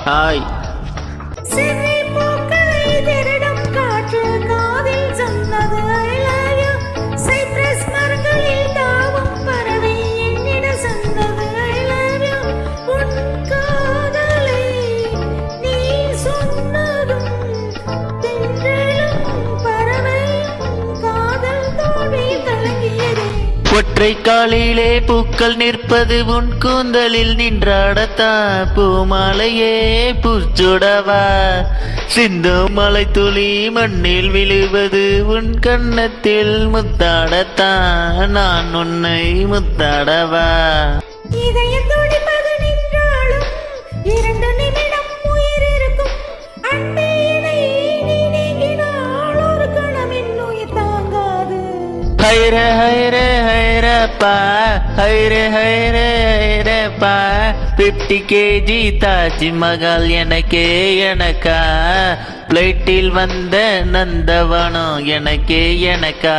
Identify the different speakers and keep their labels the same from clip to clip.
Speaker 1: Hi.
Speaker 2: Chennai பூக்களை திருடும் காற்று காதில் சொன்னது I love you. சைப்ரஸ் மரங்களில் தாவும் பறவை என்னிடம் சொன்னது I love you. உன் காதலை நீ சொன்னதும் தென்றலும் பறவையும் காதல் தோல்வி கலங்கியதே.
Speaker 1: ஒற்றை காலிலே பூக்கள் நிற்பது உன் கூந்தலில் நின்றாடத்தான். பூமாலையே பூச்சுடவா சிந்தும் மலை துளி மண்ணில் விழுவது உன் கன்னத்தில் முத்தாடத்தான். நான் உன்னை முத்தாடவா.
Speaker 2: இதயம் துடிப்பது நின்றாலும் 2 நிமிடம் உயிர் இருக்கும். அன்பே என்னை நீ நீங்கினால் ஒரு கணம் என் உயிர் தாங்காது.
Speaker 1: ஹைர ஹைர ஹைரப்பா ஹைர ஹைர ஹைரப்பா 50 kg தாஜ்மஹால் எனக்கே எனக்கா. பிளைட்டில் வந்த நந்தவனம் எனக்கே எனக்கா.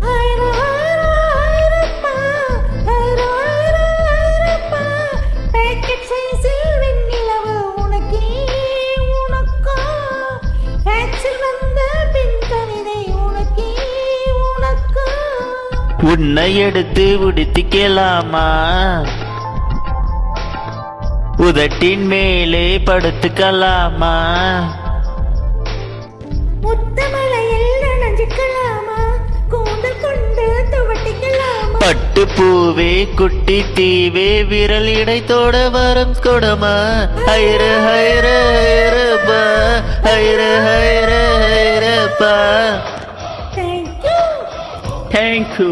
Speaker 2: ஹைரா, ஹைரா, ஹைரப்பா, ஹைரா, ஹைரா, ஹைரப்பா. பேக்கெட் சைஸில் வெண்ணிலவு உனக்கே உனக்கா. ஃபேக்ஸில் வந்த பெண் கவிதை உனக்கே உனக்கா.
Speaker 1: உன்னை எடுத்து உடுத்திக்கலாமா? உதட்டின் மேலே படுத்துக்கலாமா?
Speaker 2: முத்தமலையில் நனைஞ்சுக்கலாமா? கூந்தல் கொண்டு துவட்டிக்கலாமா?
Speaker 1: பட்டு பூவே குட்டி தீவே விரல் இடைத்தோட வரம் கொடமா. ஹைர ஹைர ஹைரப்பா ஹைர ஹைர ஹைரப்பா.
Speaker 2: Thank you.
Speaker 1: தேங்க்யூ.